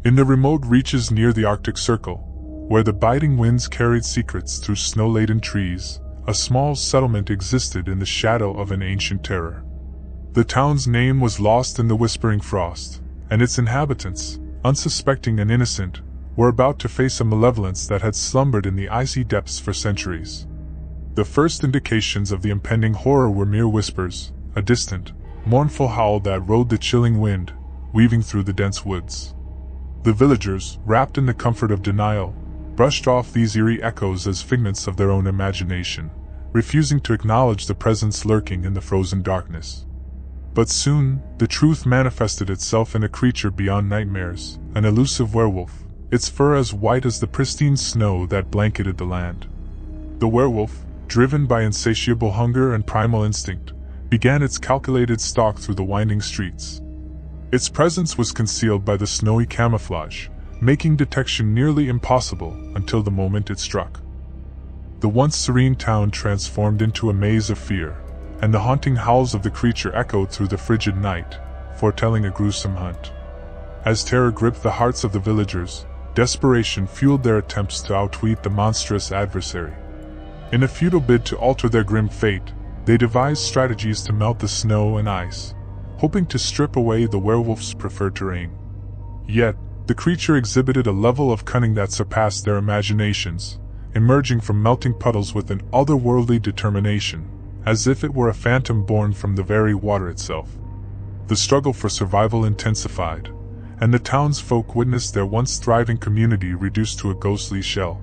In the remote reaches near the Arctic Circle, where the biting winds carried secrets through snow-laden trees, a small settlement existed in the shadow of an ancient terror. The town's name was lost in the whispering frost, and its inhabitants, unsuspecting and innocent, were about to face a malevolence that had slumbered in the icy depths for centuries. The first indications of the impending horror were mere whispers, a distant, mournful howl that rode the chilling wind, weaving through the dense woods. The villagers, wrapped in the comfort of denial, brushed off these eerie echoes as figments of their own imagination, refusing to acknowledge the presence lurking in the frozen darkness. But soon, the truth manifested itself in a creature beyond nightmares, an elusive werewolf, its fur as white as the pristine snow that blanketed the land. The werewolf, driven by insatiable hunger and primal instinct, began its calculated stalk through the winding streets. Its presence was concealed by the snowy camouflage, making detection nearly impossible until the moment it struck. The once serene town transformed into a maze of fear, and the haunting howls of the creature echoed through the frigid night, foretelling a gruesome hunt. As terror gripped the hearts of the villagers, desperation fueled their attempts to outwit the monstrous adversary. In a futile bid to alter their grim fate, they devised strategies to melt the snow and ice, hoping to strip away the werewolf's preferred terrain. Yet, the creature exhibited a level of cunning that surpassed their imaginations, emerging from melting puddles with an otherworldly determination, as if it were a phantom born from the very water itself. The struggle for survival intensified, and the townsfolk witnessed their once thriving community reduced to a ghostly shell.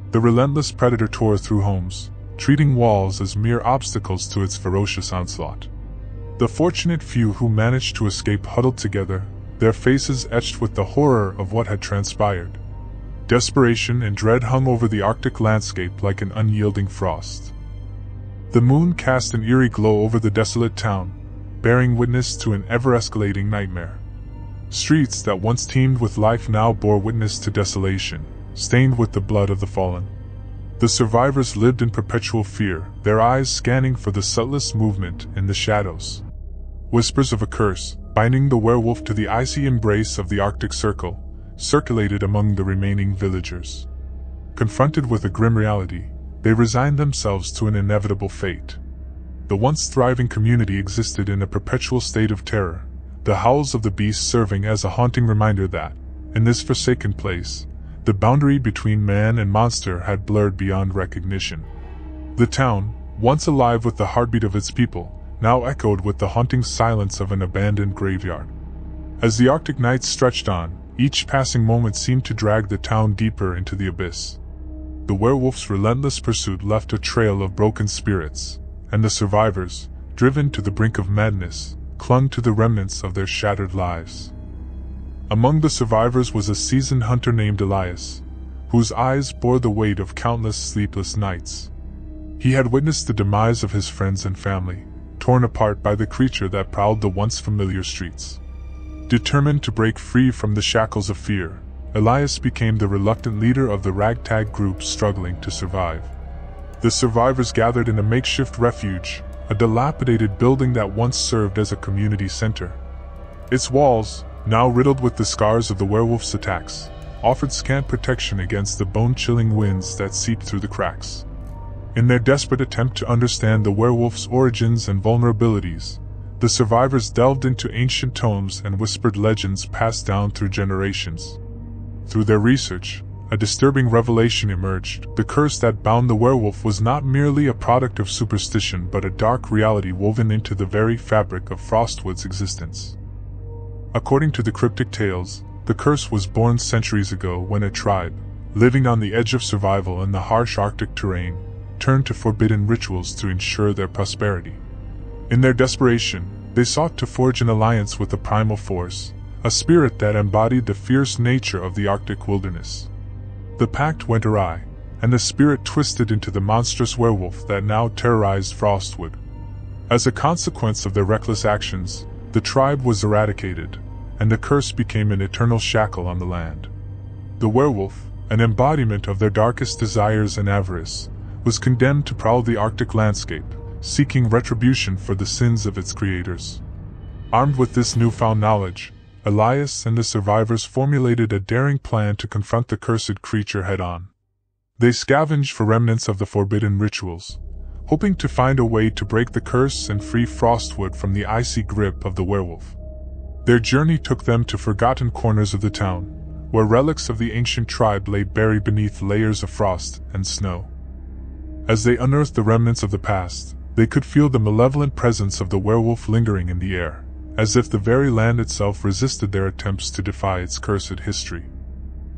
The relentless predator tore through homes, treating walls as mere obstacles to its ferocious onslaught. The fortunate few who managed to escape huddled together, their faces etched with the horror of what had transpired. Desperation and dread hung over the Arctic landscape like an unyielding frost. The moon cast an eerie glow over the desolate town, bearing witness to an ever-escalating nightmare. Streets that once teemed with life now bore witness to desolation, stained with the blood of the fallen. The survivors lived in perpetual fear, their eyes scanning for the subtlest movement in the shadows. Whispers of a curse, binding the werewolf to the icy embrace of the Arctic Circle, circulated among the remaining villagers. Confronted with a grim reality, they resigned themselves to an inevitable fate. The once thriving community existed in a perpetual state of terror, the howls of the beast serving as a haunting reminder that, in this forsaken place, the boundary between man and monster had blurred beyond recognition. The town, once alive with the heartbeat of its people, now echoed with the haunting silence of an abandoned graveyard. As the Arctic nights stretched on, each passing moment seemed to drag the town deeper into the abyss. The werewolf's relentless pursuit left a trail of broken spirits, and the survivors, driven to the brink of madness, clung to the remnants of their shattered lives. Among the survivors was a seasoned hunter named Elias, whose eyes bore the weight of countless sleepless nights. He had witnessed the demise of his friends and family, torn apart by the creature that prowled the once familiar streets. Determined to break free from the shackles of fear, Elias became the reluctant leader of the ragtag group struggling to survive. The survivors gathered in a makeshift refuge, a dilapidated building that once served as a community center. Its walls, now riddled with the scars of the werewolf's attacks, offered scant protection against the bone-chilling winds that seeped through the cracks. In their desperate attempt to understand the werewolf's origins and vulnerabilities, the survivors delved into ancient tomes and whispered legends passed down through generations. Through their research, a disturbing revelation emerged. The curse that bound the werewolf was not merely a product of superstition but a dark reality woven into the very fabric of Frostwood's existence. According to the cryptic tales, the curse was born centuries ago when a tribe, living on the edge of survival in the harsh Arctic terrain, turned to forbidden rituals to ensure their prosperity. In their desperation, they sought to forge an alliance with the primal force, a spirit that embodied the fierce nature of the Arctic wilderness. The pact went awry, and the spirit twisted into the monstrous werewolf that now terrorized Frostwood. As a consequence of their reckless actions, the tribe was eradicated, and the curse became an eternal shackle on the land. The werewolf, an embodiment of their darkest desires and avarice, was condemned to prowl the Arctic landscape, seeking retribution for the sins of its creators. Armed with this newfound knowledge, Elias and the survivors formulated a daring plan to confront the cursed creature head-on. They scavenged for remnants of the forbidden rituals, hoping to find a way to break the curse and free Frostwood from the icy grip of the werewolf. Their journey took them to forgotten corners of the town, where relics of the ancient tribe lay buried beneath layers of frost and snow. As they unearthed the remnants of the past, they could feel the malevolent presence of the werewolf lingering in the air, as if the very land itself resisted their attempts to defy its cursed history.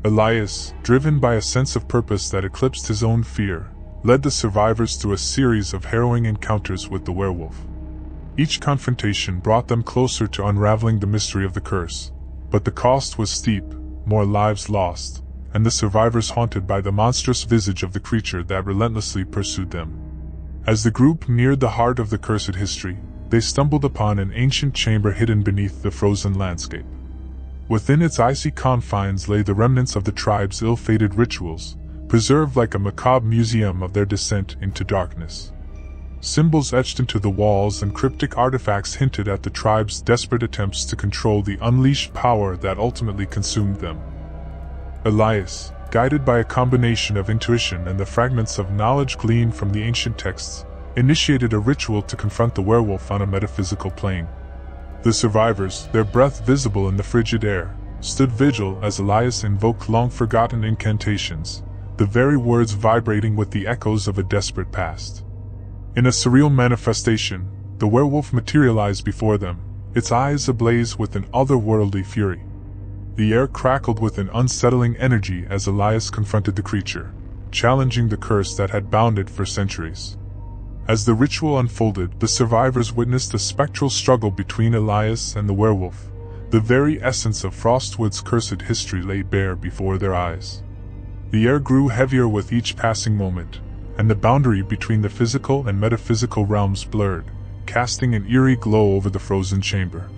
Elias, driven by a sense of purpose that eclipsed his own fear, led the survivors through a series of harrowing encounters with the werewolf. Each confrontation brought them closer to unraveling the mystery of the curse, but the cost was steep, more lives lost, and the survivors haunted by the monstrous visage of the creature that relentlessly pursued them. As the group neared the heart of the cursed history, they stumbled upon an ancient chamber hidden beneath the frozen landscape. Within its icy confines lay the remnants of the tribe's ill-fated rituals, preserved like a macabre museum of their descent into darkness. Symbols etched into the walls and cryptic artifacts hinted at the tribe's desperate attempts to control the unleashed power that ultimately consumed them. Elias, guided by a combination of intuition and the fragments of knowledge gleaned from the ancient texts, initiated a ritual to confront the werewolf on a metaphysical plane. The survivors, their breath visible in the frigid air, stood vigil as Elias invoked long-forgotten incantations, the very words vibrating with the echoes of a desperate past. In a surreal manifestation, the werewolf materialized before them, its eyes ablaze with an otherworldly fury. The air crackled with an unsettling energy as Elias confronted the creature, challenging the curse that had bound it for centuries. As the ritual unfolded, the survivors witnessed a spectral struggle between Elias and the werewolf. The very essence of Frostwood's cursed history lay bare before their eyes. The air grew heavier with each passing moment, and the boundary between the physical and metaphysical realms blurred, casting an eerie glow over the frozen chamber.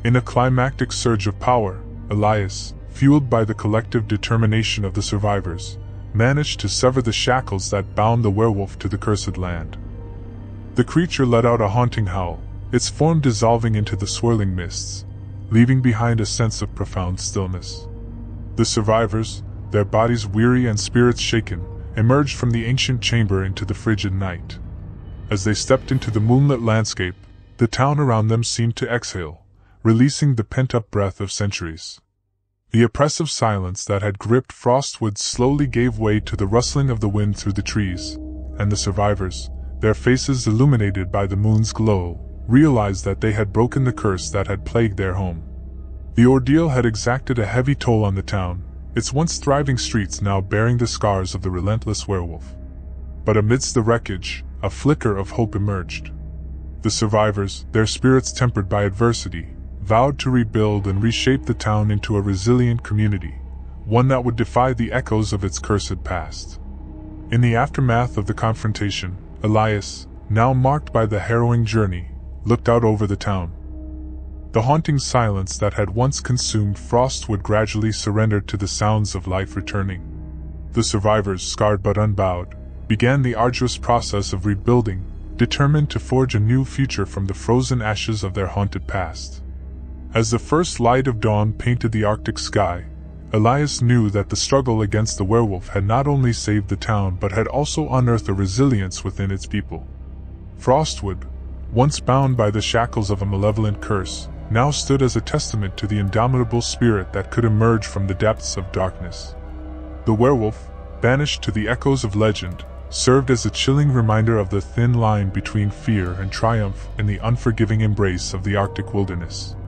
In a climactic surge of power, Elias, fueled by the collective determination of the survivors, managed to sever the shackles that bound the werewolf to the cursed land. The creature let out a haunting howl, its form dissolving into the swirling mists, leaving behind a sense of profound stillness. The survivors, their bodies weary and spirits shaken, emerged from the ancient chamber into the frigid night. As they stepped into the moonlit landscape, the town around them seemed to exhale, releasing the pent-up breath of centuries. The oppressive silence that had gripped Frostwood slowly gave way to the rustling of the wind through the trees, and the survivors, their faces illuminated by the moon's glow, realized that they had broken the curse that had plagued their home. The ordeal had exacted a heavy toll on the town, its once thriving streets now bearing the scars of the relentless werewolf. But amidst the wreckage, a flicker of hope emerged. The survivors, their spirits tempered by adversity, vowed to rebuild and reshape the town into a resilient community, one that would defy the echoes of its cursed past. In the aftermath of the confrontation, Elias, now marked by the harrowing journey, looked out over the town. The haunting silence that had once consumed Frostwood gradually surrendered to the sounds of life returning. The survivors, scarred but unbowed, began the arduous process of rebuilding, determined to forge a new future from the frozen ashes of their haunted past. As the first light of dawn painted the Arctic sky, Elias knew that the struggle against the werewolf had not only saved the town but had also unearthed a resilience within its people. Frostwood, once bound by the shackles of a malevolent curse, now stood as a testament to the indomitable spirit that could emerge from the depths of darkness. The werewolf, banished to the echoes of legend, served as a chilling reminder of the thin line between fear and triumph in the unforgiving embrace of the Arctic wilderness.